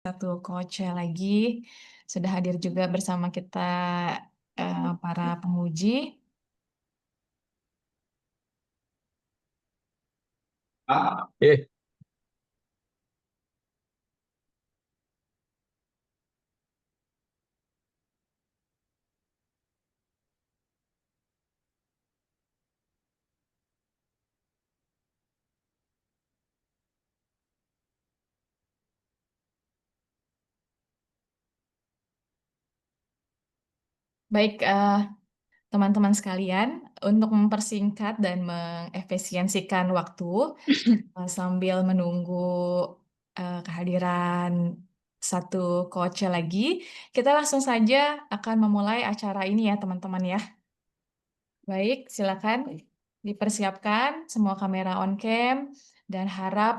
Satu coach lagi sudah hadir juga bersama kita para penguji. Baik, teman-teman sekalian, untuk mempersingkat dan mengefisiensikan waktu sambil menunggu kehadiran satu coach lagi, kita langsung saja akan memulai acara ini ya teman-teman ya. Baik, silakan dipersiapkan semua kamera on cam dan harap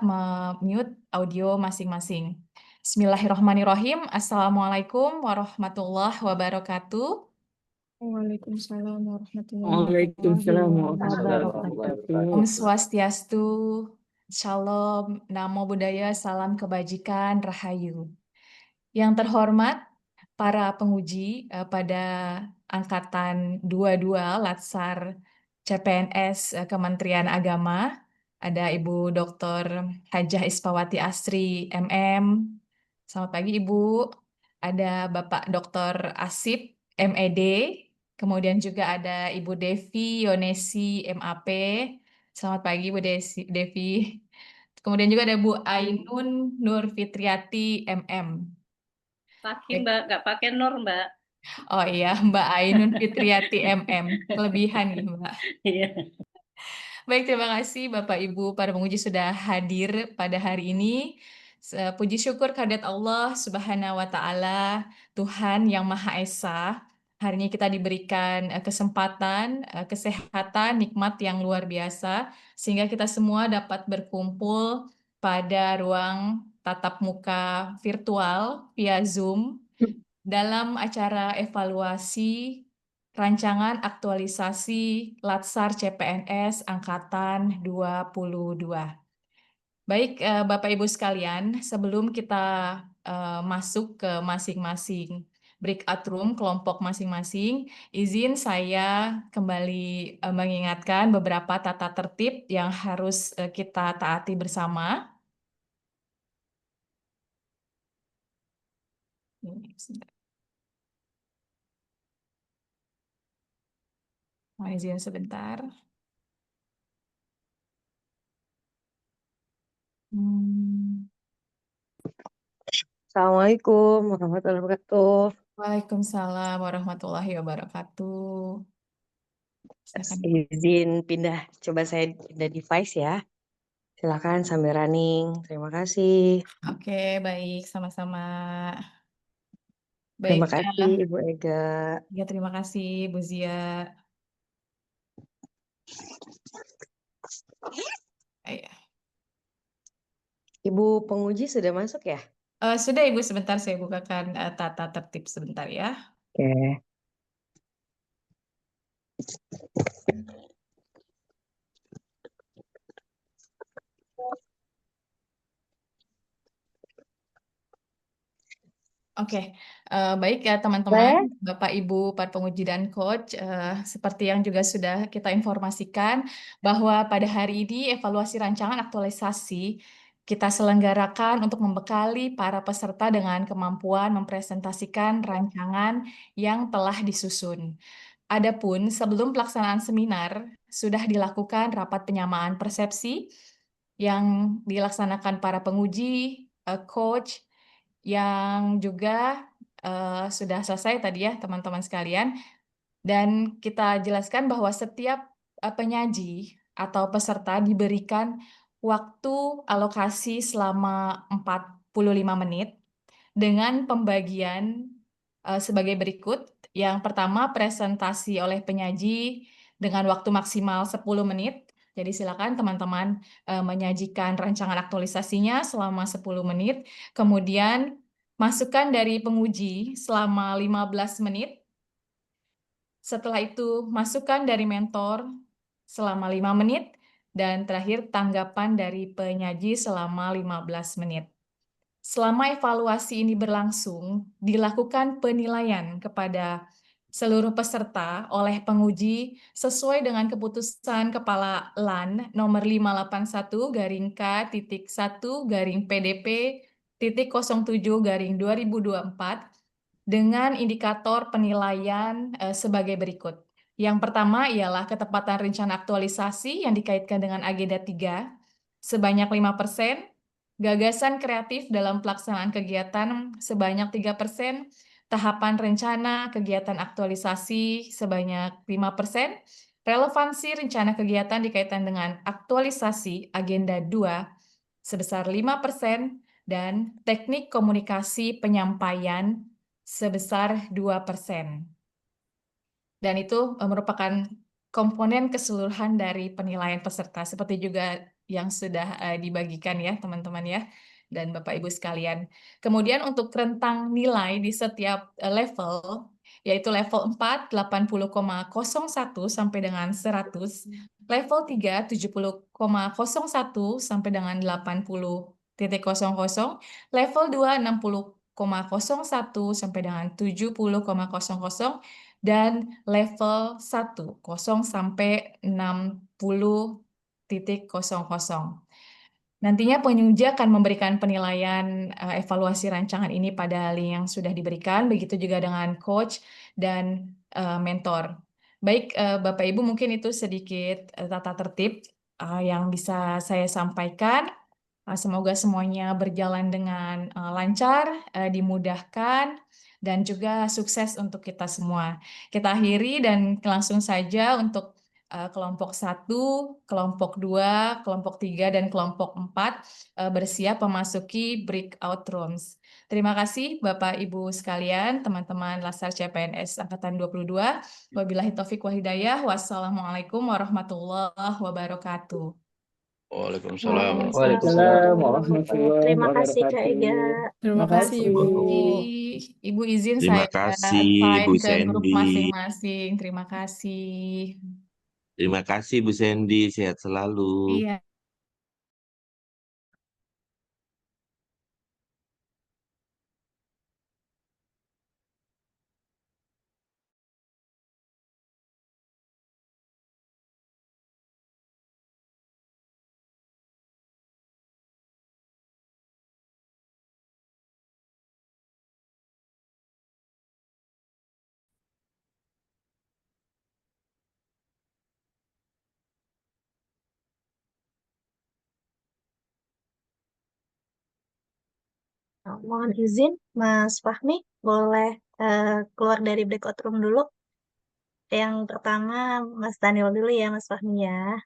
mute audio masing-masing. Bismillahirrahmanirrahim. Assalamualaikum warahmatullahi wabarakatuh. Waalaikumsalam warahmatullahi Waalaikumsalam warahmatullahi wabarakatuh. Om wabarakatuh. Swastiastu, Shalom, Namo Buddhaya, Salam Kebajikan, Rahayu. Yang terhormat, para penguji pada Angkatan 22 Latsar CPNS Kementerian Agama, ada Ibu Dr. Hajah Ispawati Asri, MM. Selamat pagi Ibu. Ada Bapak Dr. Asip, MED. Kemudian juga ada Ibu Devi Yonesi, MAP. Selamat pagi Bu Devi. Kemudian juga ada Bu Ainun Nur Fitriati, MM. Pakai Mbak, nggak pakai Nur Mbak. Oh iya, Mbak Ainun Fitriati, MM. Kelebihan nih Mbak. Iya. Baik, terima kasih Bapak Ibu para penguji sudah hadir pada hari ini. Puji syukur kehadirat Allah Subhanahu wa Ta'ala, Tuhan yang Maha Esa. Hari ini kita diberikan kesempatan, kesehatan, nikmat yang luar biasa, sehingga kita semua dapat berkumpul pada ruang tatap muka virtual via Zoom dalam acara evaluasi rancangan aktualisasi Latsar CPNS Angkatan 22. Baik, Bapak Ibu sekalian, sebelum kita masuk ke masing-masing breakout room, kelompok masing-masing, izin saya kembali mengingatkan beberapa tata tertib yang harus kita taati bersama. Sebentar. Mohon izin sebentar. Assalamualaikum warahmatullahi wabarakatuh. Waalaikumsalam warahmatullahi wabarakatuh. Silakan. Izin pindah, coba saya pindah device ya. Silakan sambil running. Terima kasih. Oke, baik, sama-sama. Terima Baik, kasih Ibu Ega. ya terima kasih Bu Zia. Ya. Ibu penguji sudah masuk ya? Sudah Ibu, sebentar saya bukakan tata tertib sebentar ya. Oke. Oke, baik ya teman-teman, Bapak Ibu, para penguji dan coach, seperti yang juga sudah kita informasikan bahwa pada hari ini evaluasi rancangan aktualisasi kita selenggarakan untuk membekali para peserta dengan kemampuan mempresentasikan rancangan yang telah disusun. Adapun sebelum pelaksanaan seminar, sudah dilakukan rapat penyamaan persepsi yang dilaksanakan para penguji, coach, yang juga sudah selesai tadi ya teman-teman sekalian. Dan kita jelaskan bahwa setiap penyaji atau peserta diberikan waktu alokasi selama 45 menit dengan pembagian sebagai berikut. Yang pertama, presentasi oleh penyaji dengan waktu maksimal 10 menit. Jadi silakan teman-teman menyajikan rancangan aktualisasinya selama 10 menit. Kemudian masukan dari penguji selama 15 menit. Setelah itu masukan dari mentor selama 5 menit. Dan terakhir tanggapan dari penyaji selama 15 menit. selama evaluasi ini berlangsung, dilakukan penilaian kepada seluruh peserta oleh penguji sesuai dengan keputusan Kepala LAN nomor 581-PDP-07-2024 dengan indikator penilaian sebagai berikut. Yang pertama ialah ketepatan rencana aktualisasi yang dikaitkan dengan agenda 3 sebanyak 5%, gagasan kreatif dalam pelaksanaan kegiatan sebanyak 3%, tahapan rencana kegiatan aktualisasi sebanyak 5%, relevansi rencana kegiatan dikaitkan dengan aktualisasi agenda 2 sebesar 5%, dan teknik komunikasi penyampaian sebesar 2%. Dan itu merupakan komponen keseluruhan dari penilaian peserta, seperti juga yang sudah dibagikan ya teman-teman ya, dan Bapak Ibu sekalian. Kemudian untuk rentang nilai di setiap level, yaitu level 4, 80,01 sampai dengan 100, level 3, 70,01 sampai dengan 80,00, level 2, 60,01 sampai dengan 70,00, dan level 1, 0 sampai 60,00. Nantinya penguji akan memberikan penilaian evaluasi rancangan ini pada link yang sudah diberikan, begitu juga dengan coach dan mentor. Baik, Bapak Ibu, mungkin itu sedikit tata tertib yang bisa saya sampaikan. Semoga semuanya berjalan dengan lancar, dimudahkan, dan juga sukses untuk kita semua. Kita akhiri dan langsung saja untuk kelompok 1, kelompok 2, kelompok 3, dan kelompok 4 bersiap memasuki breakout rooms. Terima kasih Bapak Ibu sekalian, teman-teman Laskar CPNS Angkatan 22. Wabillahi taufiq wal hidayah. Wassalamualaikum warahmatullahi wabarakatuh. Waalaikumsalam. Waalaikumsalam warahmatullahi Terima kasih Kak Ega. wabarakatuh. Terima kasih Ibu. Ibu izin Terima saya kasih assign Bu ke grup Sandy. masing-masing. Terima kasih. Terima kasih Bu Sandy, sehat selalu. Iya. Mohon izin, Mas Fahmi, boleh keluar dari breakout room dulu. Yang pertama, Mas Daniel dulu ya, Mas Fahmi ya.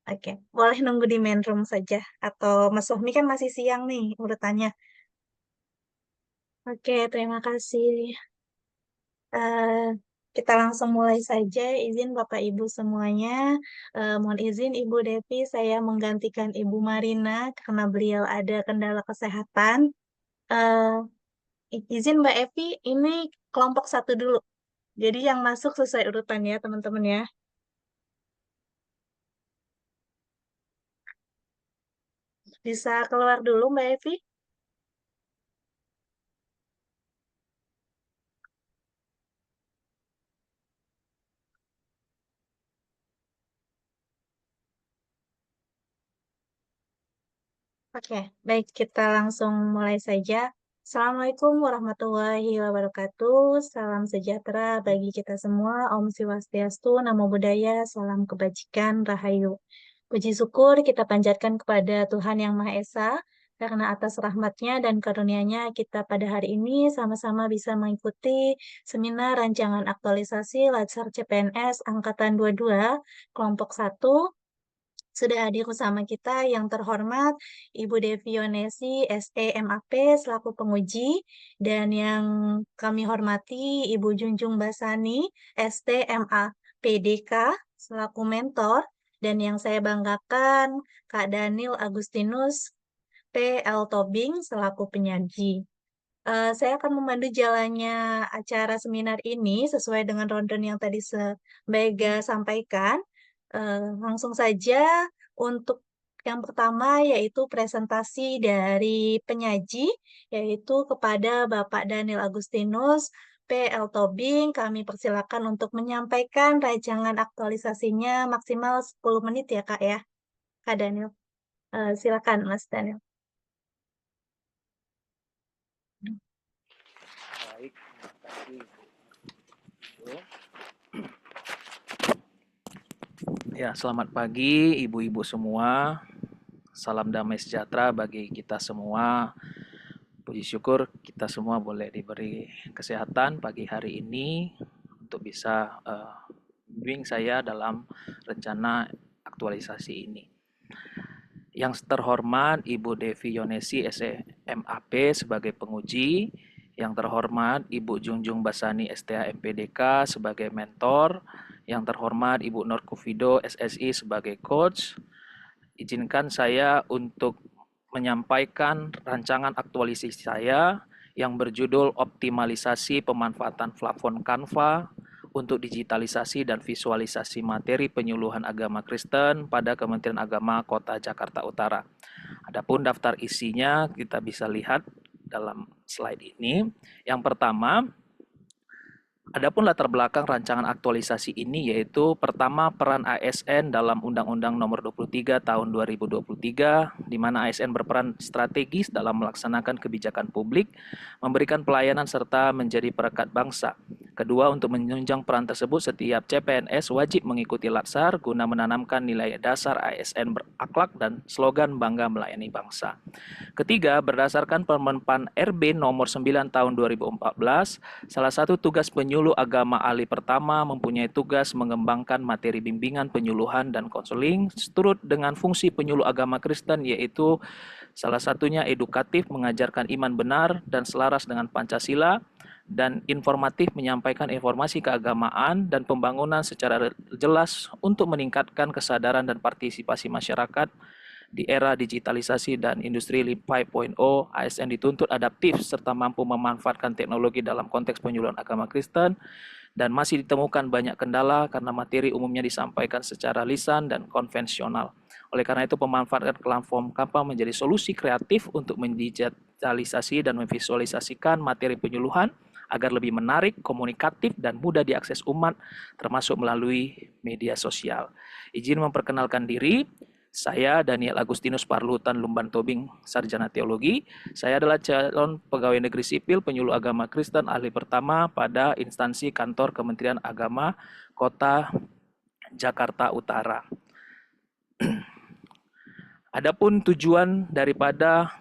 Oke, boleh nunggu di main room saja. Atau Mas Fahmi kan masih siang nih urutannya. Oke, terima kasih. Eh, kita langsung mulai saja. Izin Bapak Ibu semuanya. Mohon izin Ibu Devi, saya menggantikan Ibu Marina karena beliau ada kendala kesehatan. Eh, izin Mbak Evi, ini kelompok 1 dulu. Jadi yang masuk sesuai urutan ya teman-teman ya. Bisa keluar dulu Mbak Evi? Oke, baik kita langsung mulai saja. Assalamualaikum warahmatullahi wabarakatuh. Salam sejahtera bagi kita semua. Om Swastiastu, Namo Buddhaya, salam kebajikan, Rahayu. Puji syukur kita panjatkan kepada Tuhan Yang Maha Esa, karena atas rahmatnya dan karunia-Nya kita pada hari ini sama-sama bisa mengikuti seminar rancangan aktualisasi Laskar CPNS Angkatan 22, kelompok 1. Sudah hadir bersama kita yang terhormat Ibu Devi Yonesi, SE MAP selaku penguji, dan yang kami hormati Ibu Junjung Basani, ST MA PDK selaku mentor, dan yang saya banggakan Kak Daniel Agustinus PL Tobing selaku penyaji. Saya akan memandu jalannya acara seminar ini sesuai dengan rundown yang tadi Mbak Ega sampaikan. Langsung saja untuk Yang pertama yaitu presentasi dari penyaji, yaitu kepada Bapak Daniel Agustinus, PL Tobing. Kami persilakan untuk menyampaikan rancangan aktualisasinya maksimal 10 menit ya Kak ya. Kak Daniel. Silakan Mas Daniel. Baik, terima kasih. Ya, selamat pagi ibu-ibu semua. Salam damai sejahtera bagi kita semua. Puji syukur kita semua boleh diberi kesehatan pagi hari ini untuk bisa bimbing saya dalam rencana aktualisasi ini. Yang terhormat Ibu Devi Yonesi SMAP sebagai penguji, yang terhormat Ibu Junjung Basani STA MPDK sebagai mentor, yang terhormat Ibu Nur Kufido SSI sebagai coach. Izinkan saya untuk menyampaikan rancangan aktualisasi saya yang berjudul Optimalisasi Pemanfaatan Platform Canva untuk digitalisasi dan visualisasi materi penyuluhan agama Kristen pada Kementerian Agama Kota Jakarta Utara. Adapun daftar isinya kita bisa lihat dalam slide ini. Yang pertama, adapun latar belakang rancangan aktualisasi ini yaitu pertama peran ASN dalam Undang-Undang Nomor 23 Tahun 2023, di mana ASN berperan strategis dalam melaksanakan kebijakan publik, memberikan pelayanan serta menjadi perekat bangsa. Kedua, untuk menunjang peran tersebut, setiap CPNS wajib mengikuti Latsar guna menanamkan nilai dasar ASN berakhlak dan slogan bangga melayani bangsa. Ketiga, berdasarkan Permenpan RB Nomor 9 Tahun 2014, salah satu tugas penyuluh agama ahli pertama mempunyai tugas mengembangkan materi bimbingan penyuluhan dan konseling seturut dengan fungsi penyuluh agama Kristen, yaitu salah satunya edukatif, mengajarkan iman benar dan selaras dengan Pancasila, dan informatif, menyampaikan informasi keagamaan dan pembangunan secara jelas untuk meningkatkan kesadaran dan partisipasi masyarakat. Di era digitalisasi dan industri 5.0, ASN dituntut adaptif serta mampu memanfaatkan teknologi dalam konteks penyuluhan agama Kristen, dan masih ditemukan banyak kendala karena materi umumnya disampaikan secara lisan dan konvensional. Oleh karena itu, pemanfaatan platform Canva menjadi solusi kreatif untuk mendigitalisasi dan memvisualisasikan materi penyuluhan agar lebih menarik, komunikatif, dan mudah diakses umat, termasuk melalui media sosial. Izin memperkenalkan diri, saya Daniel Agustinus Parlutan Lumban Tobing, Sarjana Teologi. Saya adalah calon pegawai negeri sipil penyuluh agama Kristen ahli pertama pada instansi kantor Kementerian Agama Kota Jakarta Utara. Adapun tujuan daripada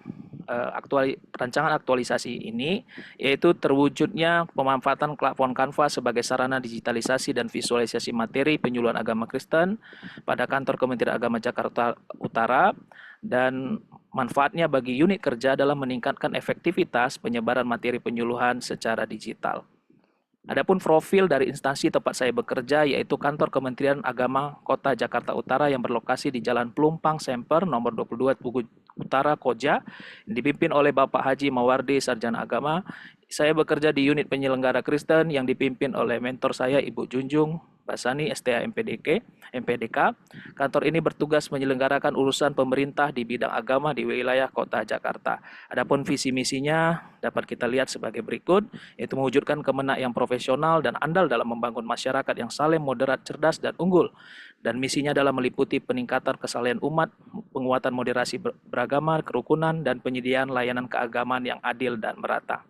rancangan aktualisasi ini yaitu terwujudnya pemanfaatan platform Canva sebagai sarana digitalisasi dan visualisasi materi penyuluhan agama Kristen pada kantor Kementerian Agama Jakarta Utara, dan manfaatnya bagi unit kerja dalam meningkatkan efektivitas penyebaran materi penyuluhan secara digital. Adapun profil dari instansi tempat saya bekerja yaitu Kantor Kementerian Agama Kota Jakarta Utara yang berlokasi di Jalan Pelumpang Semper nomor 22 Tugu Utara Koja, dipimpin oleh Bapak Haji Mawardi Sarjana Agama. Saya bekerja di unit penyelenggara Kristen yang dipimpin oleh mentor saya Ibu Junjung Basani STA MPDK. Kantor ini bertugas menyelenggarakan urusan pemerintah di bidang agama di wilayah Kota Jakarta. Adapun visi misinya dapat kita lihat sebagai berikut, yaitu mewujudkan kemenak yang profesional dan andal dalam membangun masyarakat yang saleh, moderat, cerdas, dan unggul. Dan misinya adalah meliputi peningkatan kesalehan umat, penguatan moderasi beragama, kerukunan, dan penyediaan layanan keagamaan yang adil dan merata.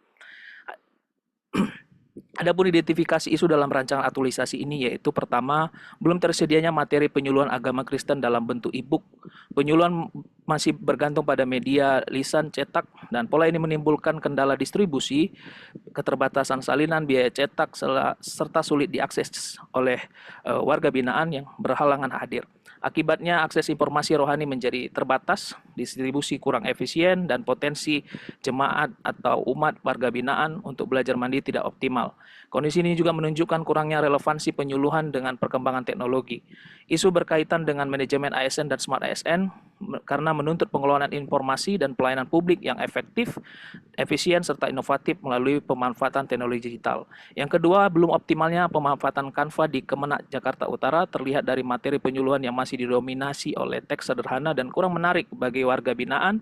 Adapun identifikasi isu dalam rancangan aktualisasi ini yaitu pertama, belum tersedianya materi penyuluhan agama Kristen dalam bentuk e-book. Penyuluhan masih bergantung pada media lisan cetak, dan pola ini menimbulkan kendala distribusi, keterbatasan salinan, biaya cetak, serta sulit diakses oleh warga binaan yang berhalangan hadir. Akibatnya akses informasi rohani menjadi terbatas, distribusi kurang efisien, dan potensi jemaat atau umat warga binaan untuk belajar mandiri tidak optimal. Kondisi ini juga menunjukkan kurangnya relevansi penyuluhan dengan perkembangan teknologi. Isu berkaitan dengan manajemen ASN dan Smart ASN karena menuntut pengelolaan informasi dan pelayanan publik yang efektif, efisien, serta inovatif melalui pemanfaatan teknologi digital. Yang kedua, belum optimalnya pemanfaatan Canva di Kemenak Jakarta Utara terlihat dari materi penyuluhan yang masih masih didominasi oleh teks sederhana dan kurang menarik bagi warga binaan,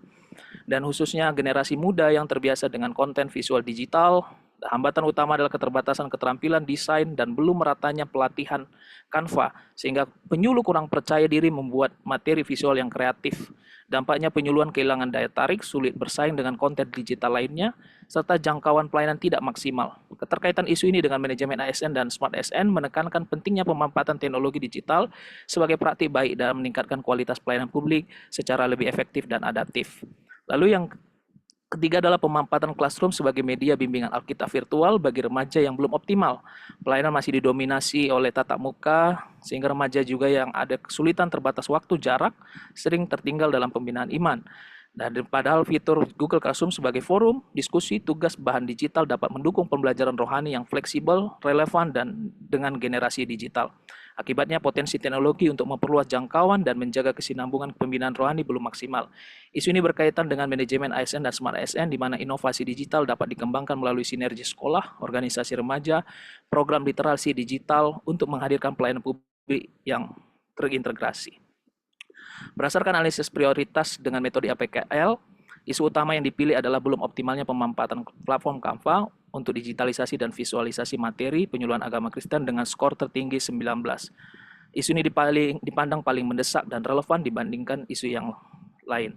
dan khususnya generasi muda yang terbiasa dengan konten visual digital. Hambatan utama adalah keterbatasan keterampilan desain dan belum meratanya pelatihan Canva, sehingga penyuluh kurang percaya diri membuat materi visual yang kreatif. Dampaknya penyuluhan kehilangan daya tarik, sulit bersaing dengan konten digital lainnya, serta jangkauan pelayanan tidak maksimal. Keterkaitan isu ini dengan manajemen ASN dan Smart ASN menekankan pentingnya pemanfaatan teknologi digital sebagai praktik baik dalam meningkatkan kualitas pelayanan publik secara lebih efektif dan adaptif. Lalu yang ketiga adalah pemanfaatan classroom sebagai media bimbingan Alkitab virtual bagi remaja yang belum optimal. Pelayanan masih didominasi oleh tatap muka, sehingga remaja juga yang ada kesulitan terbatas waktu jarak sering tertinggal dalam pembinaan iman. Dan padahal fitur Google Classroom sebagai forum, diskusi, tugas, bahan digital dapat mendukung pembelajaran rohani yang fleksibel, relevan, dan dengan generasi digital. Akibatnya potensi teknologi untuk memperluas jangkauan dan menjaga kesinambungan pembinaan rohani belum maksimal. Isu ini berkaitan dengan manajemen ASN dan Smart ASN, di mana inovasi digital dapat dikembangkan melalui sinergi sekolah, organisasi remaja, program literasi digital untuk menghadirkan pelayanan publik yang terintegrasi. Berdasarkan analisis prioritas dengan metode APKL, isu utama yang dipilih adalah belum optimalnya pemanfaatan platform Canva untuk digitalisasi dan visualisasi materi penyuluhan agama Kristen dengan skor tertinggi 19. Isu ini dipandang paling mendesak dan relevan dibandingkan isu yang lain.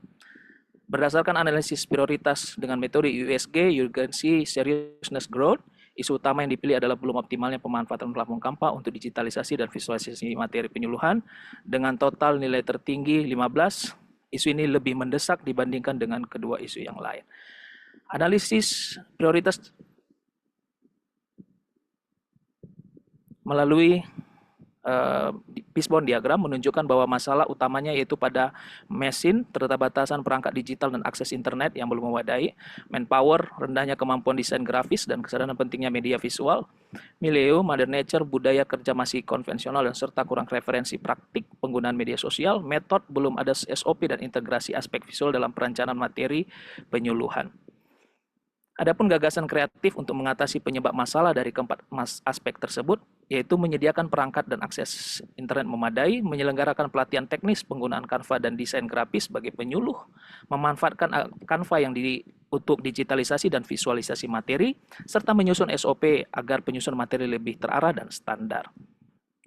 Berdasarkan analisis prioritas dengan metode USG, Urgency, Seriousness, Growth, isu utama yang dipilih adalah belum optimalnya pemanfaatan platform Canva untuk digitalisasi dan visualisasi materi penyuluhan dengan total nilai tertinggi 15. Isu ini lebih mendesak dibandingkan dengan kedua isu yang lain. Analisis prioritas melalui fishbone diagram menunjukkan bahwa masalah utamanya yaitu pada mesin, keterbatasan perangkat digital dan akses internet yang belum memadai, manpower, rendahnya kemampuan desain grafis dan kesadaran pentingnya media visual, milieu, mother nature, budaya kerja masih konvensional dan serta kurang referensi praktik penggunaan media sosial, metode belum ada SOP dan integrasi aspek visual dalam perencanaan materi penyuluhan. Adapun gagasan kreatif untuk mengatasi penyebab masalah dari keempat aspek tersebut, yaitu menyediakan perangkat dan akses internet memadai, menyelenggarakan pelatihan teknis penggunaan Canva dan desain grafis bagi penyuluh, memanfaatkan Canva yang untuk digitalisasi dan visualisasi materi, serta menyusun SOP agar penyusunan materi lebih terarah dan standar.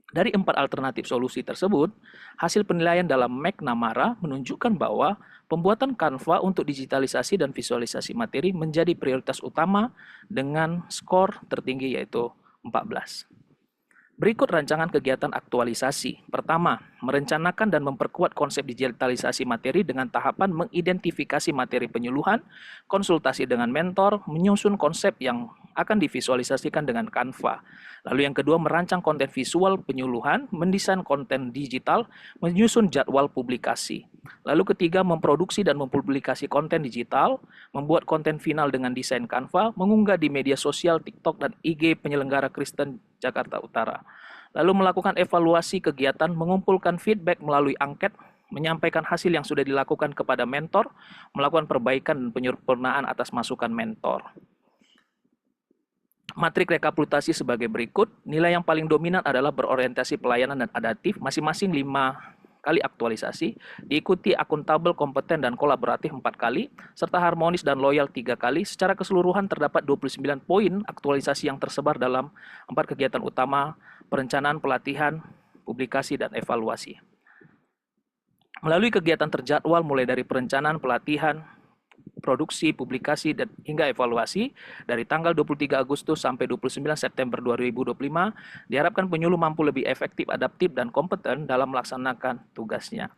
Dari 4 alternatif solusi tersebut, hasil penilaian dalam McNamara menunjukkan bahwa pembuatan Canva untuk digitalisasi dan visualisasi materi menjadi prioritas utama dengan skor tertinggi yaitu 14. Berikut rancangan kegiatan aktualisasi. Pertama, merencanakan dan memperkuat konsep digitalisasi materi dengan tahapan mengidentifikasi materi penyuluhan, konsultasi dengan mentor, menyusun konsep yang akan divisualisasikan dengan Canva. Lalu yang kedua, merancang konten visual penyuluhan, mendesain konten digital, menyusun jadwal publikasi. Lalu ketiga, memproduksi dan mempublikasi konten digital, membuat konten final dengan desain Canva, mengunggah di media sosial TikTok dan IG penyelenggara Kristen Jakarta Utara. Lalu melakukan evaluasi kegiatan, mengumpulkan feedback melalui angket, menyampaikan hasil yang sudah dilakukan kepada mentor, melakukan perbaikan dan penyempurnaan atas masukan mentor. Matrik rekapitulasi sebagai berikut. Nilai yang paling dominan adalah berorientasi pelayanan dan adaptif, masing-masing 5 kali aktualisasi, diikuti akuntabel, kompeten, dan kolaboratif 4 kali, serta harmonis dan loyal 3 kali. Secara keseluruhan terdapat 29 poin aktualisasi yang tersebar dalam 4 kegiatan utama: perencanaan, pelatihan, publikasi, dan evaluasi. Melalui kegiatan terjadwal mulai dari perencanaan, pelatihan, produksi, publikasi, dan hingga evaluasi dari tanggal 23 Agustus sampai 29 September 2025, diharapkan penyuluh mampu lebih efektif, adaptif, dan kompeten dalam melaksanakan tugasnya.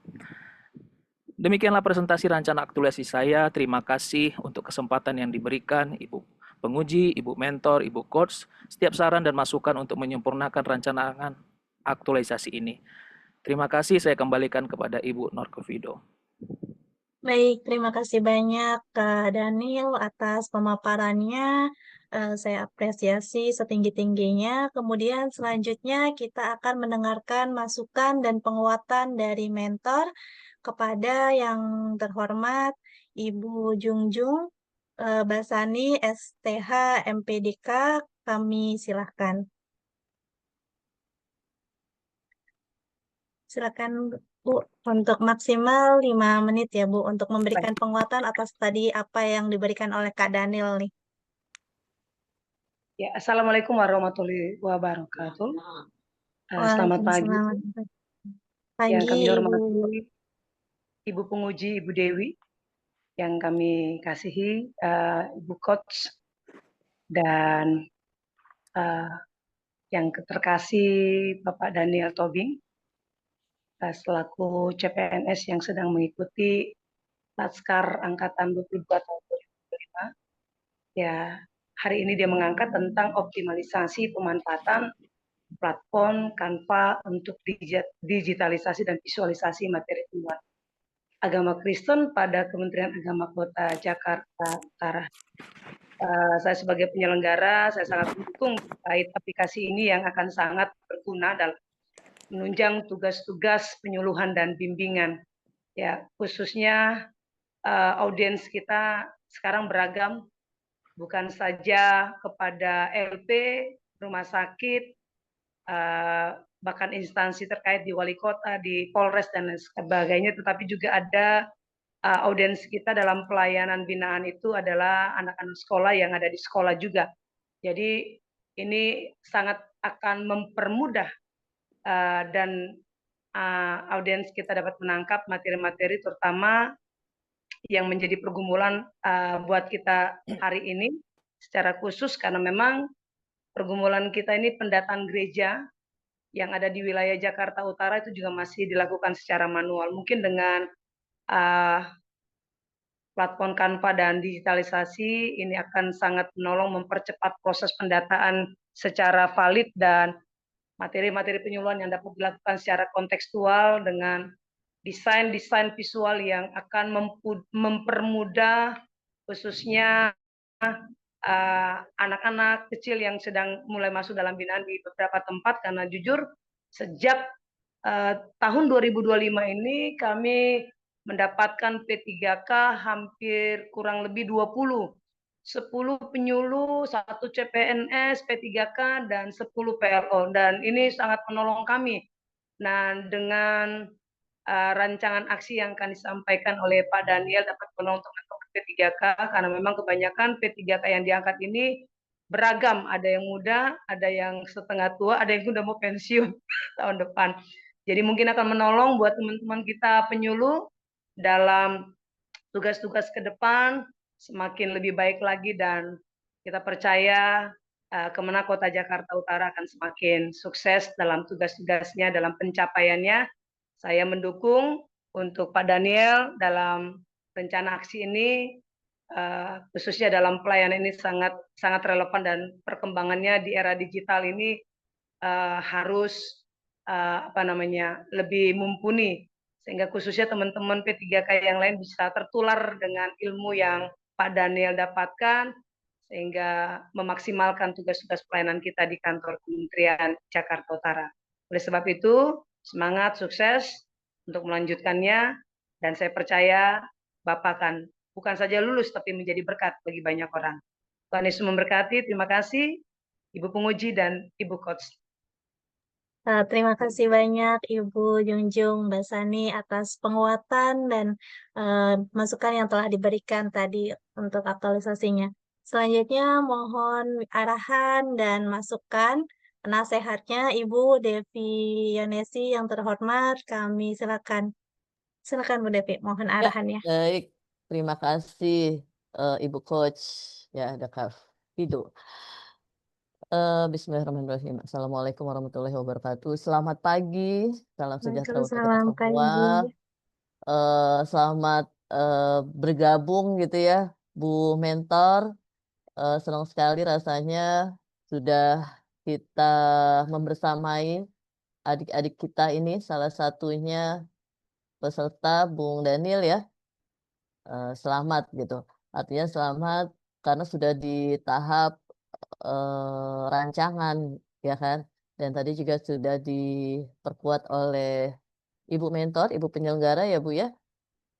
Demikianlah presentasi rancangan aktualisasi saya. Terima kasih untuk kesempatan yang diberikan Ibu penguji, Ibu mentor, Ibu coach, setiap saran dan masukan untuk menyempurnakan rancangan aktualisasi ini. Terima kasih, saya kembalikan kepada Ibu Norkovido. Baik, terima kasih banyak Kak Daniel atas pemaparannya. Saya apresiasi setinggi-tingginya. Kemudian selanjutnya kita akan mendengarkan masukan dan penguatan dari mentor kepada yang terhormat Ibu Jungjung Basani STH MPDK. Kami silahkan. Silakan Bu, untuk maksimal 5 menit ya Bu, untuk memberikan penguatan atas tadi apa yang diberikan oleh Kak Daniel nih. Ya, Assalamualaikum warahmatullahi wabarakatuh. Selamat pagi Waalaikumsalam. yang Pagi kami Ibu. hormati Ibu Penguji, Ibu Dewi, yang kami kasihi, Ibu Coach, dan yang terkasih Bapak Daniel Tobing, selaku CPNS yang sedang mengikuti Laskar Angkatan 22 tahun 2025. Ya, hari ini dia mengangkat tentang optimalisasi pemanfaatan platform Canva untuk digitalisasi dan visualisasi materi penguat agama Kristen pada Kementerian Agama Kota Jakarta Utara. Saya sebagai penyelenggara, saya sangat mendukung terkait aplikasi ini yang akan sangat berguna dalam menunjang tugas-tugas penyuluhan dan bimbingan. Ya, khususnya audiens kita sekarang beragam, bukan saja kepada LP, rumah sakit, bahkan instansi terkait di wali kota, di Polres dan lain sebagainya, tetapi juga ada audiens kita dalam pelayanan binaan itu adalah anak-anak sekolah yang ada di sekolah juga. Jadi ini sangat akan mempermudah dan audiens kita dapat menangkap materi-materi terutama yang menjadi pergumulan buat kita hari ini secara khusus karena memang pergumulan kita ini pendataan gereja yang ada di wilayah Jakarta Utara itu juga masih dilakukan secara manual. Mungkin dengan platform Canva dan digitalisasi ini akan sangat menolong mempercepat proses pendataan secara valid dan materi-materi penyuluhan yang dapat dilakukan secara kontekstual dengan desain-desain visual yang akan mempermudah khususnya anak-anak kecil yang sedang mulai masuk dalam binaan di beberapa tempat karena jujur sejak tahun 2025 ini kami mendapatkan P3K hampir kurang lebih 20. 10 penyuluh, 1 CPNS, P3K, dan 10 PLO. Dan ini sangat menolong kami. Nah, dengan rancangan aksi yang akan disampaikan oleh Pak Daniel dapat menolong teman-teman P3K, karena memang kebanyakan P3K yang diangkat ini beragam. Ada yang muda, ada yang setengah tua, ada yang sudah mau pensiun tahun depan. Jadi mungkin akan menolong buat teman-teman kita penyuluh dalam tugas-tugas ke depan semakin lebih baik lagi dan kita percaya Kemenak Kota Jakarta Utara akan semakin sukses dalam tugas-tugasnya, dalam pencapaiannya. Saya mendukung untuk Pak Daniel dalam rencana aksi ini, khususnya dalam pelayanan ini sangat relevan dan perkembangannya di era digital ini harus lebih mumpuni sehingga khususnya teman-teman P3K yang lain bisa tertular dengan ilmu yang Pak Daniel dapatkan sehingga memaksimalkan tugas-tugas pelayanan kita di kantor Kementerian Jakarta Utara. Oleh sebab itu, semangat, sukses untuk melanjutkannya dan saya percaya Bapak akan bukan saja lulus tapi menjadi berkat bagi banyak orang. Tuhan Yesus memberkati. Terima kasih Ibu Penguji dan Ibu Coach. Terima kasih banyak Ibu Junjung Mbak Sani atas penguatan dan masukan yang telah diberikan tadi untuk aktualisasinya. Selanjutnya mohon arahan dan masukan nasihatnya Ibu Devi Yonesi yang terhormat. Kami silakan. Silakan Bu Devi, mohon Ya, arahannya. baik. Terima kasih Ibu Coach. Ya, ada Kak Fido. Bismillahirrahmanirrahim. Assalamualaikum warahmatullahi wabarakatuh. Selamat pagi, salam sejahtera untuk kita Waalaikumsalam semua. pagi. Selamat bergabung gitu ya, Bu Mentor. Senang sekali rasanya sudah kita membersamai adik-adik kita ini, salah satunya peserta Bung Daniel ya. Selamat gitu. Artinya selamat karena sudah di tahap rancangan ya kan. Dan tadi juga sudah diperkuat oleh Ibu Mentor, Ibu Penyelenggara ya Bu ya.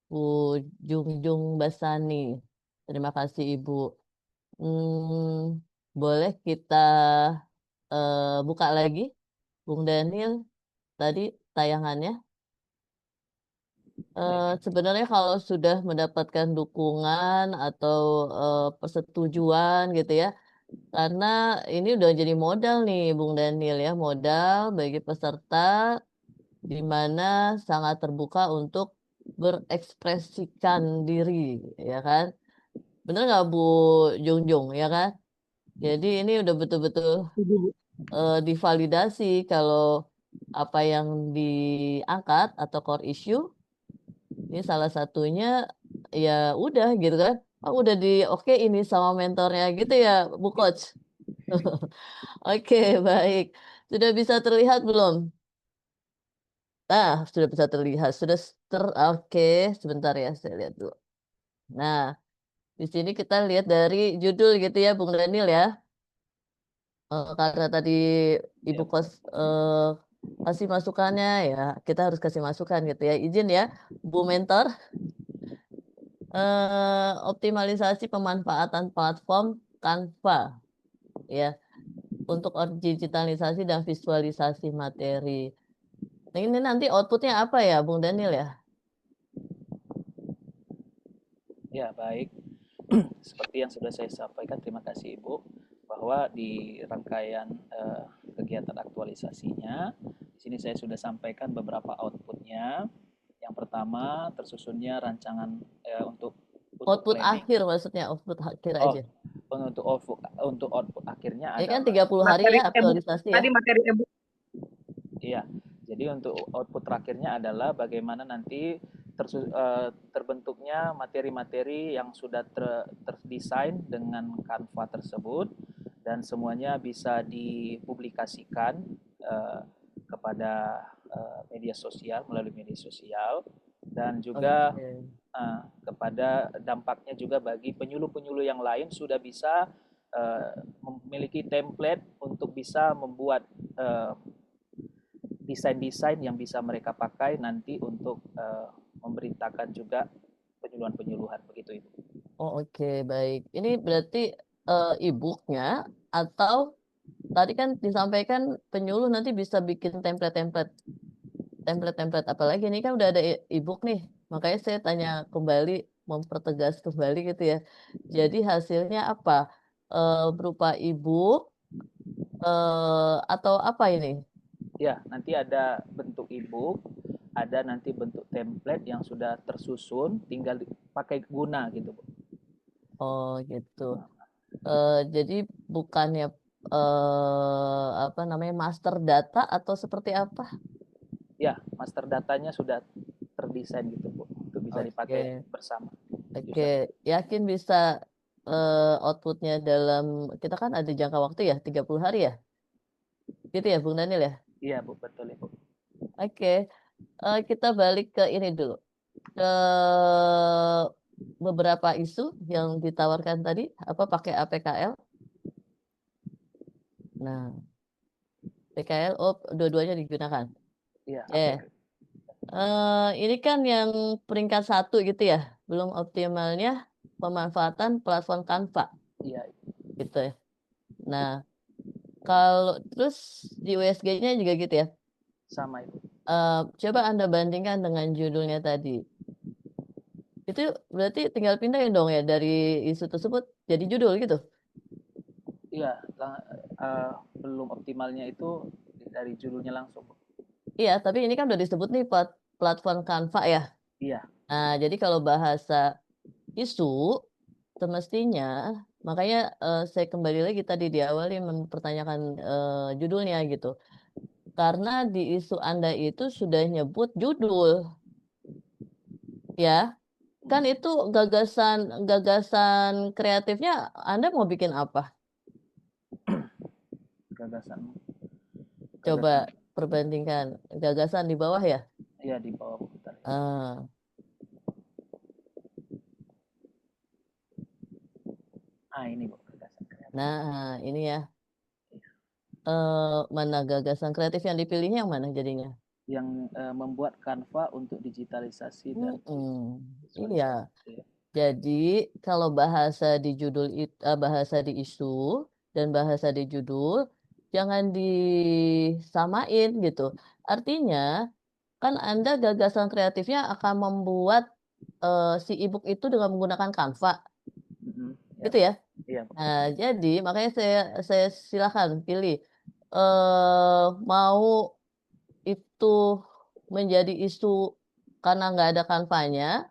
Bu Junjung Basani. Terima kasih Ibu. Boleh kita buka lagi Bung Daniel tadi tayangannya. Sebenarnya kalau sudah mendapatkan dukungan atau persetujuan gitu ya, karena ini udah jadi modal nih Bung Daniel ya, modal bagi peserta di mana sangat terbuka untuk berekspresikan diri, ya kan? Bener nggak Bu Jungjung, ya kan? Jadi ini udah betul-betul divalidasi kalau apa yang diangkat atau core issue ini salah satunya ya udah gitu kan. Oh, udah di oke ini sama mentornya gitu ya Bu Coach. Oke, baik. Sudah bisa terlihat belum? Nah, sudah bisa terlihat. Oke, sebentar ya saya lihat dulu. Nah, di sini kita lihat dari judul gitu ya Bung Daniel ya. Karena tadi Ibu Ya, Kos kasih masukannya ya, kita harus kasih masukan gitu ya. Izin ya, Bu Mentor. Optimalisasi pemanfaatan platform Canva ya untuk digitalisasi dan visualisasi materi. Nah, ini nanti outputnya apa ya, Bung Daniel ya? ya baik. Seperti yang sudah saya sampaikan, terima kasih Ibu, bahwa di rangkaian kegiatan aktualisasinya, di sini saya sudah sampaikan beberapa outputnya. Yang pertama, tersusunnya rancangan untuk Output planning. akhir maksudnya, output akhir Oh, aja. untuk output akhirnya Ini kan adalah 30 hari Materi ya e-book, aktualisasi ya. tadi materi e-book. iya. Jadi untuk output terakhirnya adalah bagaimana nanti terbentuknya materi-materi yang sudah terdesain dengan Canva tersebut dan semuanya bisa dipublikasikan kepada media sosial melalui media sosial dan juga Oke. kepada dampaknya juga bagi penyuluh-penyuluh yang lain sudah bisa memiliki template untuk bisa membuat desain-desain yang bisa mereka pakai nanti untuk memberitakan juga penyuluhan-penyuluhan begitu Ibu. Oh, oke, baik. Ini berarti e-booknya atau tadi kan disampaikan penyuluh nanti bisa bikin template-template apa lagi ini kan udah ada e-book nih. Makanya saya tanya kembali, mempertegas kembali gitu ya. Jadi hasilnya apa? Berupa e-book atau apa ini? Ya, nanti ada bentuk e-book, ada nanti bentuk template yang sudah tersusun, tinggal pakai guna gitu, Bu. Oh, gitu. Jadi bukannya apa namanya master data atau seperti apa? Ya, master datanya sudah terdesain gitu, Bu, untuk bisa dipakai Oke. bersama. Oke, yakin bisa outputnya dalam, kita kan ada jangka waktu ya, 30 hari ya? Gitu ya, Bung Daniel ya? Iya, Bu, betul Ibu. Oke, kita balik ke ini dulu. Ke beberapa isu yang ditawarkan tadi, apa pakai APKL? Nah, PKL, oh dua-duanya digunakan. Iya, Oke. Ini kan yang peringkat 1 gitu ya, belum optimalnya pemanfaatan platform Canva. Iya. Gitu ya. Nah, kalau terus di USG-nya juga gitu ya. Sama Ibu. Coba Anda bandingkan dengan judulnya tadi. Itu berarti tinggal pindahin dong ya dari isu tersebut jadi judul gitu. Iya, belum optimalnya itu dari judulnya langsung, Bu. Iya, tapi ini kan udah disebut nih platform Canva ya. Iya. Nah, jadi kalau bahasa isu semestinya makanya saya kembali lagi tadi di awal yang mempertanyakan judulnya gitu. Karena di isu Anda itu sudah nyebut judul. Ya. Kan itu gagasan kreatifnya Anda mau bikin apa? Gagasan. Coba perbandingkan gagasan di bawah ya. Iya, di bawah Bu. Ini Bu, gagasan kreatif. Nah, ini ya. Mana gagasan kreatif yang dipilihnya yang mana jadinya? Yang membuat Canva untuk digitalisasi dan iya. Jadi kalau bahasa di judul bahasa di isu dan bahasa di judul jangan disamain gitu. Artinya kan Anda gagasan kreatifnya akan membuat si e-book itu dengan menggunakan Canva, Ya, gitu ya? iya. Nah, jadi makanya saya silakan pilih mau itu menjadi isu karena nggak ada Canva-nya,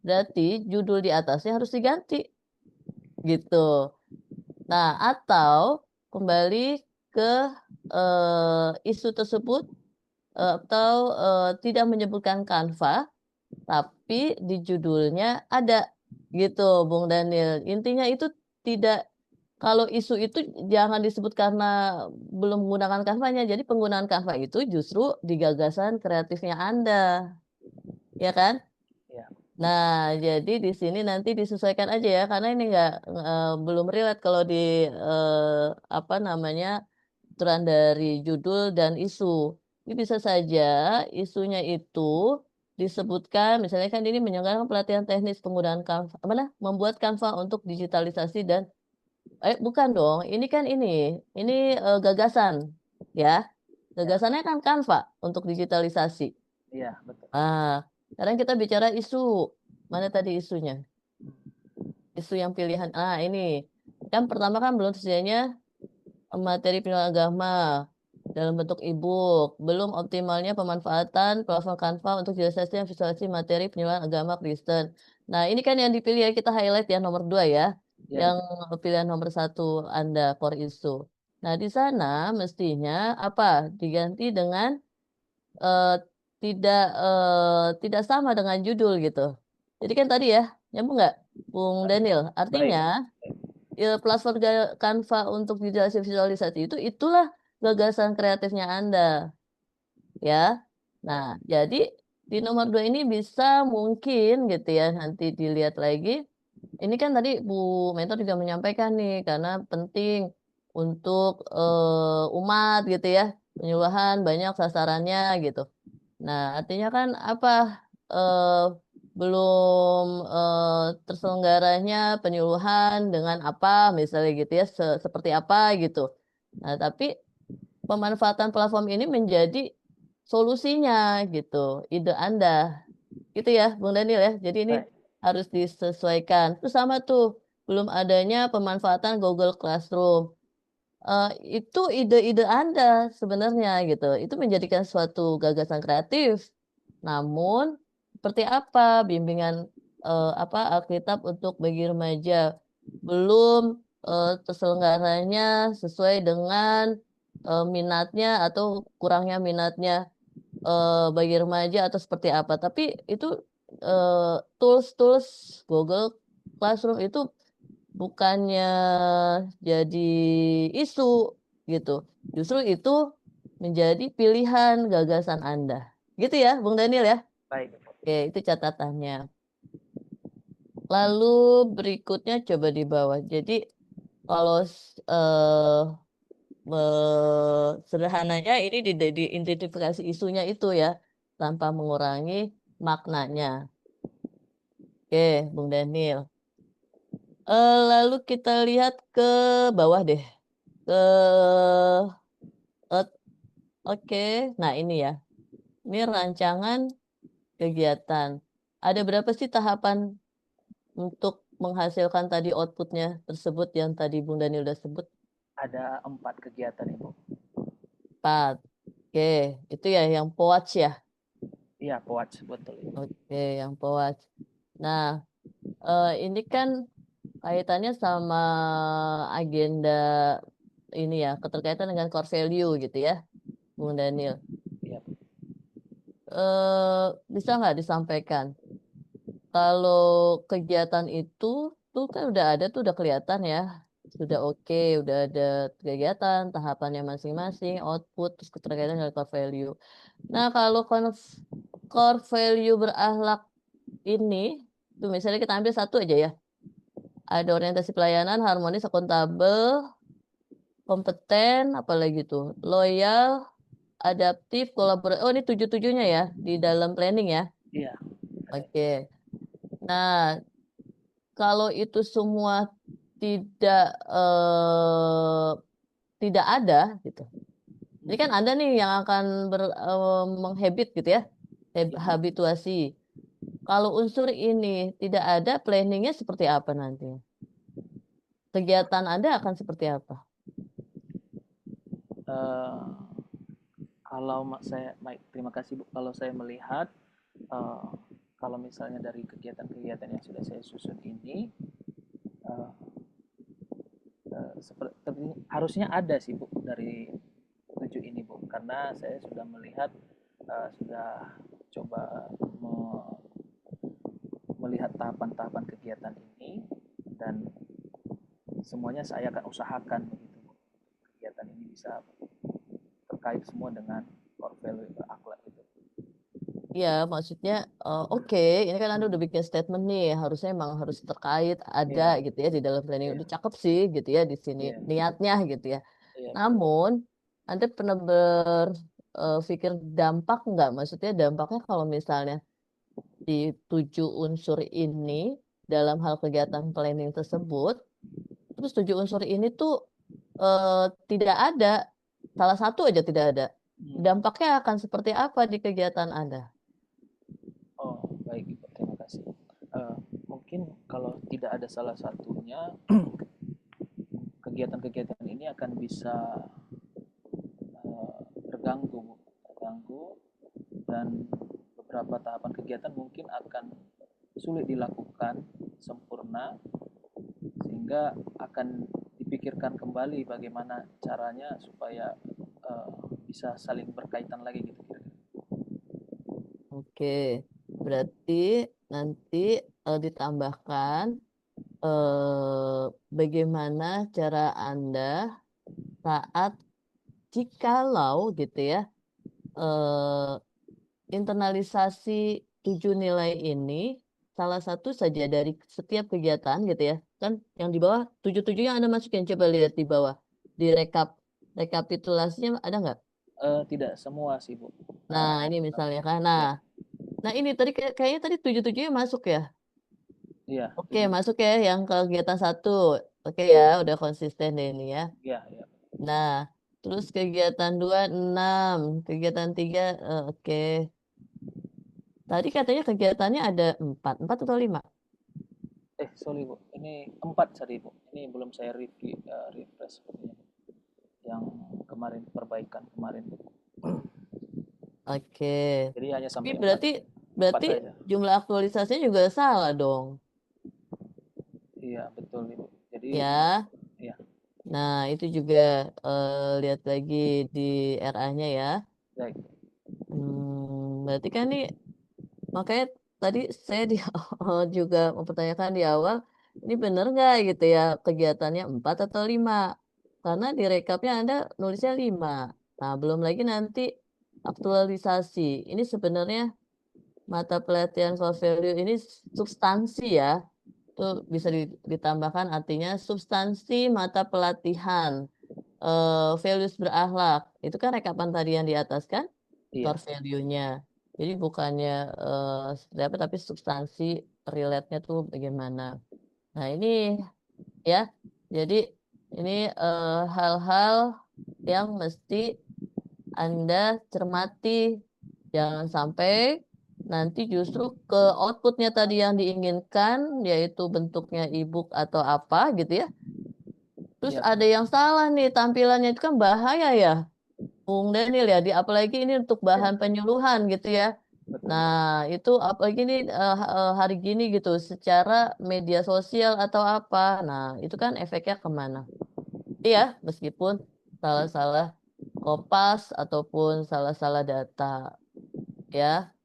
berarti judul di atasnya harus diganti, gitu. Nah, atau kembali ke isu tersebut atau tidak menyebutkan Canva, tapi di judulnya ada, gitu, Bung Daniel. Intinya itu tidak, kalau isu itu jangan disebut karena belum menggunakan Canva-nya. Jadi penggunaan Canva itu justru di gagasan kreatifnya Anda, ya kan? Iya. Nah, jadi di sini nanti disesuaikan aja ya, karena ini belum relate kalau di apa namanya aturan dari judul dan isu. Ini bisa saja isunya itu disebutkan, misalnya kan ini menyelenggarakan pelatihan teknis penggunaan Canva, membuat Canva untuk digitalisasi dan bukan dong, ini kan ini gagasan, ya. Gagasannya kan Canva untuk digitalisasi. Iya, betul. Sekarang kita bicara isu. Mana tadi isunya? Isu yang pilihan. Ini. Kan pertama kan belum tersedianya materi pendidikan agama dalam bentuk e-book. Belum optimalnya pemanfaatan platform Canva untuk digitalisasi dan visualisasi materi pendidikan agama Kristen. Nah, ini kan yang dipilih ya, kita highlight ya nomor 2 ya. Ya. Yang pilihan nomor 1 Anda core isu. Nah, di sana mestinya apa? Diganti dengan tidak sama dengan judul gitu. Jadi kan tadi ya, nyambung nggak, Bung Daniel? Artinya platform Canva untuk visualisasi itulah gagasan kreatifnya Anda, ya. Nah, jadi di nomor 2 ini bisa mungkin gitu ya, nanti dilihat lagi. Ini kan tadi Bu Mentor juga menyampaikan nih, karena penting untuk umat gitu ya, penyuluhan banyak sasarannya gitu. Nah, artinya kan apa, belum terselenggaranya penyuluhan dengan apa, misalnya gitu ya, seperti apa gitu. Nah, tapi pemanfaatan platform ini menjadi solusinya gitu, ide Anda. Gitu ya, Bung Daniel ya. Jadi ini harus disesuaikan. Terus sama tuh, belum adanya pemanfaatan Google Classroom. Itu ide-ide Anda sebenarnya gitu. Itu menjadikan suatu gagasan kreatif. Namun seperti apa bimbingan Alkitab untuk bagi remaja belum terselenggaranya sesuai dengan minatnya atau kurangnya minatnya bagi remaja atau seperti apa. Tapi itu tools-tools Google Classroom itu bukannya jadi isu gitu. Justru itu menjadi pilihan gagasan Anda. Gitu ya, Bung Daniel ya? Baik. Oke, itu catatannya. Lalu berikutnya coba di bawah. Jadi kalau sederhananya ini diidentifikasi isunya itu ya, tanpa mengurangi maknanya. Oke, Bung Daniel. Lalu kita lihat ke bawah deh. Oke, nah ini ya. Ini rancangan kegiatan. Ada berapa sih tahapan untuk menghasilkan tadi outputnya tersebut yang tadi Bung Daniel udah sebut? Ada 4 kegiatan, Ibu. 4. Oke, itu ya yang POWAC ya? Iya, POWAC, betul. Oke, yang POWAC. Nah, ini kan kaitannya sama agenda ini ya, keterkaitan dengan core value gitu ya, Bung Daniel. Iya. Bisa nggak disampaikan? Kalau kegiatan itu tuh kan udah ada tuh, udah kelihatan ya, sudah oke, udah ada kegiatan, tahapannya masing-masing, output, terus keterkaitan dengan core value. Nah, kalau core value berakhlak ini, tuh misalnya kita ambil satu aja ya. Ada orientasi pelayanan, harmonis, akuntabel, kompeten, apalagi tuh, loyal, adaptif, kolaboratif. Oh, ini 7-7-nya ya di dalam planning ya. Iya. Oke. Nah, kalau itu semua tidak ada gitu. Jadi kan Anda nih yang akan menghabit gitu ya. habituasi. Kalau unsur ini tidak ada, planningnya seperti apa nanti? Kegiatan Anda akan seperti apa? Eh, baik, terima kasih Bu. Kalau saya melihat, kalau misalnya dari kegiatan-kegiatan yang sudah saya susun ini, seperti harusnya ada sih Bu dari 7 ini Bu, karena saya sudah melihat, sudah coba melihat tahapan-tahapan kegiatan ini, dan semuanya saya akan usahakan begitu Bu. Kegiatan ini bisa terkait semua dengan core value akhlak itu. Ya, maksudnya oke, ini kan Anda udah bikin statement nih, harusnya emang harus terkait ada gitu ya di dalam planning. Udah cakep sih gitu ya di sini niatnya gitu ya. Namun Anda pernah berpikir dampak nggak? Maksudnya dampaknya kalau misalnya di 7 unsur ini dalam hal kegiatan planning tersebut, terus 7 unsur ini tuh tidak ada, salah satu aja tidak ada. Dampaknya akan seperti apa di kegiatan Anda? Oh, baik Ibu, terima kasih. Mungkin kalau tidak ada salah satunya, kegiatan-kegiatan ini akan bisa terganggu, dan beberapa tahapan kegiatan mungkin akan sulit dilakukan sempurna, sehingga akan dipikirkan kembali bagaimana caranya supaya bisa saling berkaitan lagi gitu kira-kira. Oke, berarti nanti ditambahkan bagaimana cara Anda saat jikalau gitu ya internalisasi 7 nilai ini salah satu saja dari setiap kegiatan gitu ya. Kan yang di bawah 7-7 yang Anda masukin, coba lihat di bawah. Di rekapitulasinya ada nggak? Tidak semua sih Bu. Nah, ini misalnya kan. Nah ini tadi kayaknya tadi 7-7-nya masuk ya. Iya. Oke, masuk ya yang kegiatan 1. Oke ya, udah konsisten deh ini ya. Iya, iya. Nah, terus kegiatan 2 6, kegiatan 3 oke. Tadi katanya kegiatannya ada 4 atau 5? Sorry Bu, ini 4 tadi Bu. Ini belum saya refresh sepertinya. Yang kemarin perbaikan kemarin Bu. Oke. Jadi hanya sampai Tapi berarti jumlah aktualisasinya juga salah dong. Iya, betul Ibu. Jadi Ya. Iya. Nah, itu juga lihat lagi di RA-nya ya. Baik. Berarti kan nih makanya tadi saya juga mempertanyakan di awal, ini benar nggak gitu ya kegiatannya 4 atau 5? Karena di rekapnya Anda nulisnya 5. Nah, belum lagi nanti aktualisasi. Ini sebenarnya mata pelatihan core value ini substansi ya. Itu bisa ditambahkan artinya substansi mata pelatihan values berakhlak. Itu kan rekapan tadi yang di atas kan? Core value-nya. Jadi bukannya seperti apa, tapi substansi relate-nya tuh bagaimana. Nah ini ya, jadi ini hal-hal yang mesti Anda cermati. Jangan sampai nanti justru ke output-nya tadi yang diinginkan, yaitu bentuknya e-book atau apa gitu ya. Terus ada yang salah nih tampilannya, itu kan bahaya ya. Bung Daniel ya, apalagi ini untuk bahan penyuluhan gitu ya. Nah, itu apalagi ini hari gini gitu, secara media sosial atau apa. Nah, itu kan efeknya kemana? Iya, meskipun salah-salah kopas ataupun salah-salah data. Ya,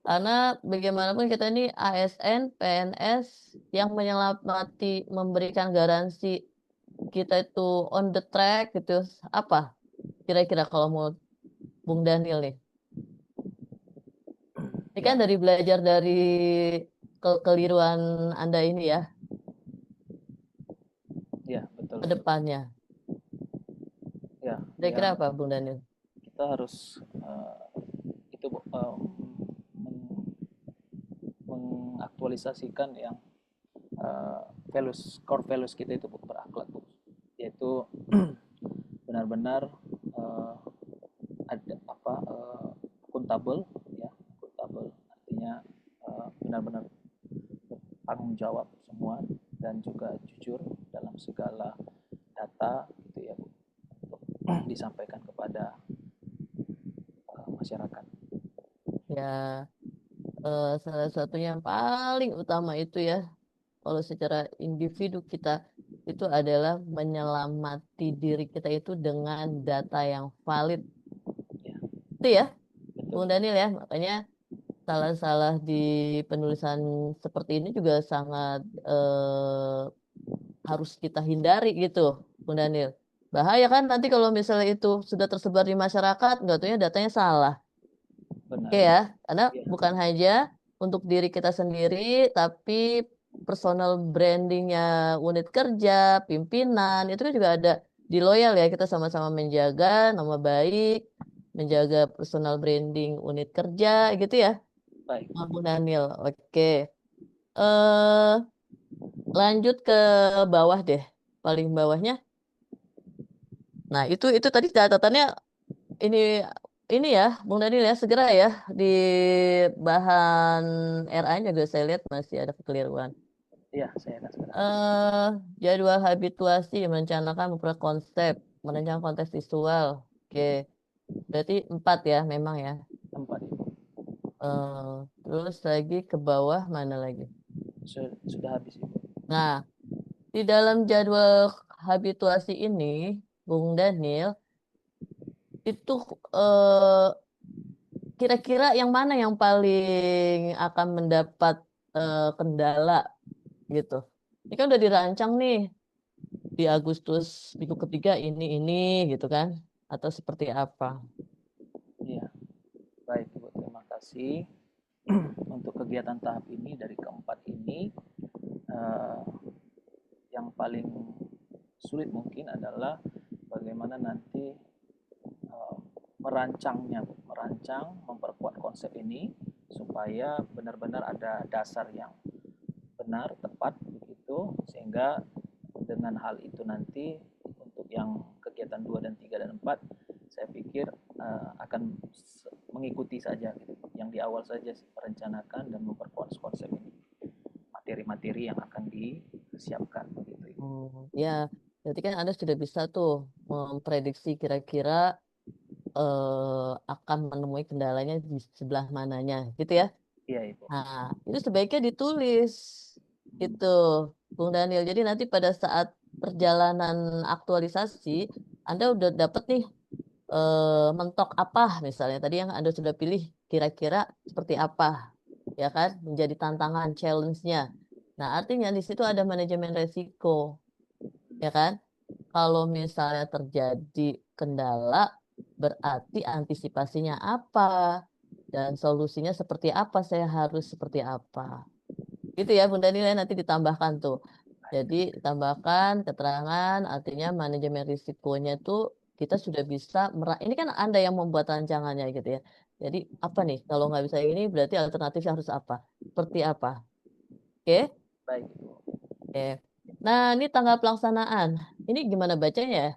karena bagaimanapun kita ini ASN, PNS yang menyelamati, memberikan garansi kita itu on the track gitu, apa? Kira-kira kalau mau Bung Daniel nih. Ini kan dari belajar dari kekeliruan Anda ini ya. Iya, betul. Ke depannya. Ya. Kira-kira apa Bung Daniel? Kita harus itu mengaktualisasikan yang core values kita itu berakhlak Bu. Yaitu benar-benar ada akuntabel ya, benar-benar bertanggung jawab semua dan juga jujur dalam segala data gitu ya Bu, untuk disampaikan kepada masyarakat. Ya, salah satunya yang paling utama itu ya, kalau secara individu kita itu adalah menyelamati diri kita itu dengan data yang valid. Ya, Itu ya, betul. Bung Daniel ya, makanya salah-salah di penulisan seperti ini juga sangat harus kita hindari gitu, Bung Daniel. Bahaya kan nanti kalau misalnya itu sudah tersebar di masyarakat, nggak taunya datanya salah. Benar. Oke ya, karena Iya. bukan hanya untuk diri kita sendiri, tapi personal brandingnya unit kerja, pimpinan, itu kan juga ada di Loyal ya, kita sama-sama menjaga nama baik, menjaga personal branding unit kerja gitu ya, Baik. Bung Daniel. Oke, lanjut ke bawah deh, paling bawahnya. Nah itu tadi catatannya ini ya, Bung Daniel ya, segera ya di bahan RA-nya juga saya lihat masih ada kekeliruan. Iya, saya akan segera. Jadwal habituasi merencanakan memperoleh konsep, merancang konteks visual. Oke, berarti 4 ya memang ya. 4 Ibu. Terus lagi ke bawah mana lagi? Sudah habis Ibu. Nah, di dalam jadwal habituasi ini, Bung Daniel, itu kira-kira yang mana yang paling akan mendapat kendala gitu? Ini kan udah dirancang nih di Agustus minggu ketiga ini gitu kan? Atau seperti apa? Iya, baik Ibu, terima kasih. Untuk kegiatan tahap ini dari keempat ini, yang paling sulit mungkin adalah bagaimana nanti merancang, memperkuat konsep ini supaya benar-benar ada dasar yang benar, tepat begitu, sehingga dengan hal itu nanti untuk yang kegiatan 2 dan 3 dan 4 saya pikir akan mengikuti saja gitu. Yang di awal saja merencanakan dan memperkuat konsep ini, materi-materi yang akan disiapkan begitu. Ya, berarti kan Anda sudah bisa tuh memprediksi kira-kira akan menemui kendalanya di sebelah mananya, gitu ya? Iya Ibu. Nah, itu sebaiknya ditulis, gitu, Bung Daniel. Jadi nanti pada saat perjalanan aktualisasi, Anda udah dapat nih mentok apa misalnya. Tadi yang Anda sudah pilih kira-kira seperti apa, ya kan? Menjadi tantangan, challenge-nya. Nah, artinya di situ ada manajemen resiko, ya kan? Kalau misalnya terjadi kendala, berarti antisipasinya apa dan solusinya seperti apa, saya harus seperti apa. Gitu ya, Bunda Nilai, nanti ditambahkan tuh. Jadi ditambahkan keterangan, artinya manajemen risikonya tuh kita sudah bisa, ini kan Anda yang membuat rancangannya gitu ya. Jadi apa nih, kalau nggak bisa ini berarti alternatifnya harus apa? Seperti apa? Oke? Baik. Oke. Nah, ini tanggal pelaksanaan. Ini gimana bacanya ya?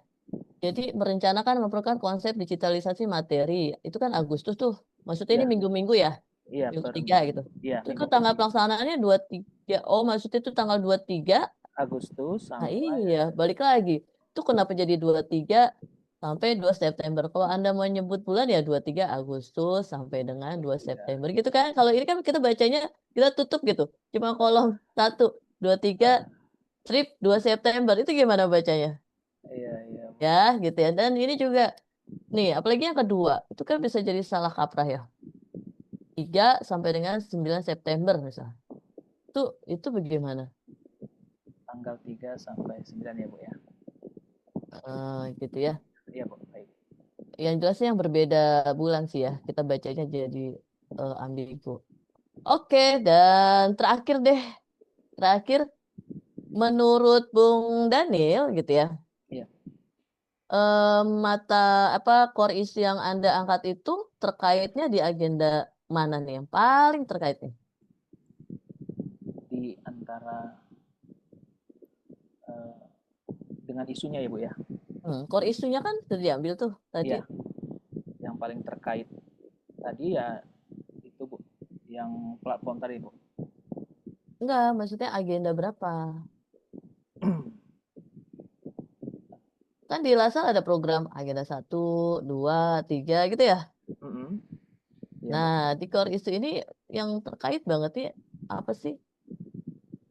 Jadi merencanakan memperkuat konsep digitalisasi materi. Itu kan Agustus tuh. Maksudnya ini Ya. minggu-minggu ya? Iya, Minggu 3 gitu. Iya, Itu tanggal pelaksanaannya 23. Oh, maksudnya itu tanggal 23 Agustus Nah sampai iya, balik lagi. Itu kenapa jadi 23 sampai 2 September? Kalau Anda mau nyebut bulan ya 23 Agustus sampai dengan 2 September gitu kan. Kalau ini kan kita bacanya kita tutup gitu. Cuma kolom 1, 23 strip 2 September. Itu gimana bacanya? Iya. Ya, gitu ya. Dan ini juga nih, apalagi yang kedua, itu kan bisa jadi salah kaprah ya. 3 sampai dengan 9 September misalnya. Itu bagaimana? Tanggal 3 sampai 9 ya, Bu ya. Gitu ya. Iya, Bu. Baik. Yang jelasnya yang berbeda bulan sih ya. Kita bacanya jadi ambigu. Oke, dan terakhir deh. Terakhir, menurut Bung Daniel gitu ya. Iya. Core issue yang Anda angkat itu terkaitnya di agenda mana nih yang paling terkait nih? Di antara dengan isunya ya Bu ya. Core isunya kan sudah diambil tuh tadi. Iya. Yang paling terkait tadi ya itu Bu, yang platform tadi Bu. Enggak, maksudnya agenda berapa? Kan di Lasal ada program agenda 1, 2, 3 gitu ya. Mm-mm. Iya, Bu. Nah, di core isu ini yang terkait banget nih apa sih?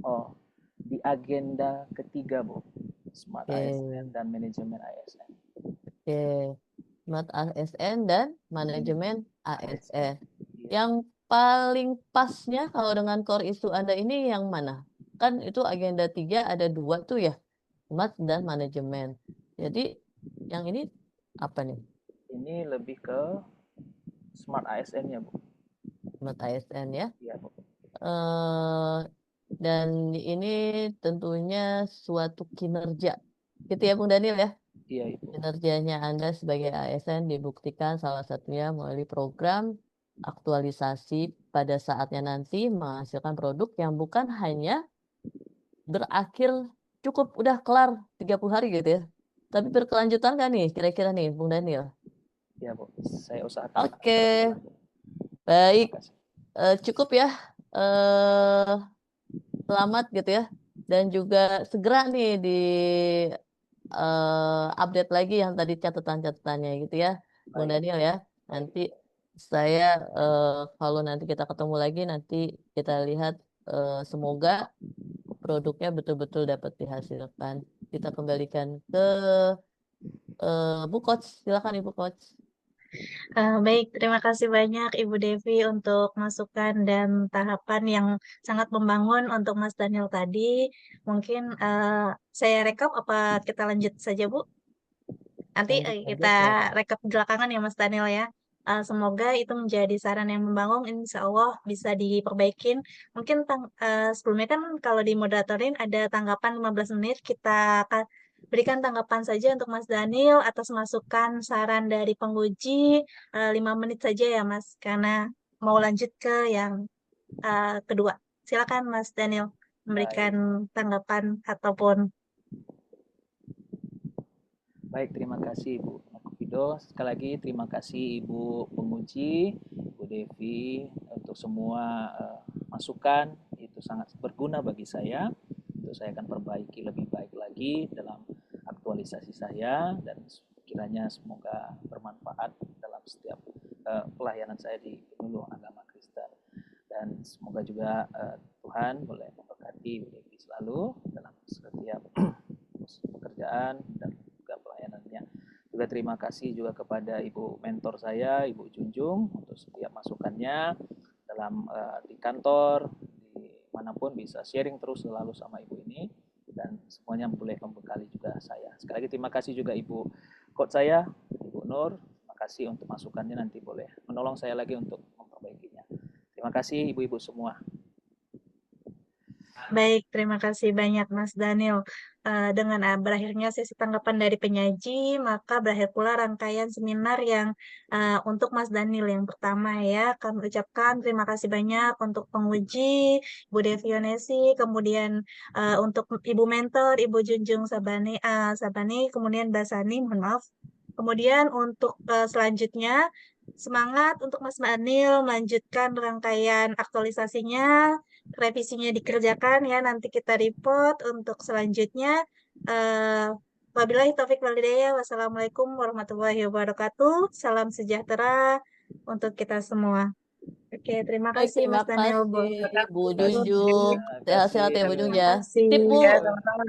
Oh, di agenda ketiga, Bu. Smart Oke, ASN dan manajemen ASN. oke. Smart ASN dan manajemen ASN. Iya. Yang paling pasnya kalau dengan core isu Anda ini yang mana? Kan itu agenda 3 ada 2 tuh ya, smart dan manajemen. Jadi yang ini apa nih? Ini lebih ke smart ASN-nya, Bu. Smart ASN ya. Iya, Bu. Dan ini tentunya suatu kinerja. Gitu ya, Bung Daniel ya? Iya, Ibu. Kinerjanya Anda sebagai ASN dibuktikan salah satunya melalui program aktualisasi pada saatnya nanti menghasilkan produk yang bukan hanya berakhir cukup udah kelar 30 hari gitu ya. Tapi berkelanjutan kan nih kira-kira nih Bung Daniel? Iya, Bu. Saya usahakan. Oke, baik. Terima kasih. Cukup ya. Selamat gitu ya. Dan juga segera nih di update lagi yang tadi catatan-catatannya gitu ya, Bung Baik. Daniel ya. Nanti saya kalau nanti kita ketemu lagi nanti kita lihat semoga produknya betul-betul dapat dihasilkan. Kita kembalikan ke Bu Coach. Silakan Ibu Coach. Baik, terima kasih banyak Ibu Devi untuk masukan dan tahapan yang sangat membangun untuk Mas Daniel tadi. Mungkin saya rekap apa kita lanjut saja, Bu? Nanti Lanjut kita ya. rekap belakangan ya Mas Daniel ya. Semoga itu menjadi saran yang membangun, insya Allah bisa diperbaikin. Mungkin sebelumnya kan kalau di moderatorin ada tanggapan 15 menit, kita akan berikan tanggapan saja untuk Mas Daniel atas masukan saran dari penguji 5 menit saja ya Mas, karena mau lanjut ke yang kedua. Silakan Mas Daniel memberikan tanggapan ataupun Baik, terima kasih Ibu Nokofido. Sekali lagi terima kasih Ibu penguji, Ibu Devi untuk semua masukan. Itu sangat berguna bagi saya. Untuk saya akan perbaiki lebih baik lagi dalam aktualisasi saya dan kiranya semoga bermanfaat dalam setiap pelayanan saya di penyuluh agama Kristen. Dan semoga juga Tuhan boleh memberkati Ibu Devi selalu dalam setiap pekerjaan dan juga pelayanannya. Juga terima kasih juga kepada Ibu mentor saya, Ibu Junjung, untuk setiap masukannya dalam di kantor, di manapun bisa sharing terus selalu sama Ibu ini, dan semuanya boleh membekali juga saya. Sekali lagi terima kasih juga Ibu coach saya, Ibu Nur, terima kasih untuk masukannya, nanti boleh menolong saya lagi untuk memperbaikinya. Terima kasih ibu-ibu semua. baik, terima kasih banyak Mas Daniel. Dengan berakhirnya sesi tanggapan dari penyaji, maka berakhir pula rangkaian seminar yang untuk Mas Daniel yang pertama ya. Kami ucapkan terima kasih banyak untuk penguji, Bu Devi Yonesi, kemudian untuk Ibu mentor, Ibu Junjung Sabani, kemudian Basani, mohon maaf. Kemudian untuk selanjutnya, semangat untuk Mas Daniel melanjutkan rangkaian aktualisasinya, revisinya dikerjakan ya, nanti kita report untuk selanjutnya. Wabillahi taufik wal hidayah. Wassalamualaikum warahmatullahi wabarakatuh. Salam sejahtera untuk kita semua. Oke, terima Baik, kasih terima Mas Daniel. kasih Bu Terima kasih. Junjung. Terima Sehat-sehat ya Bu kasih. Junjung Terima ya. kasih. Sip Bu. Ya, sama-sama.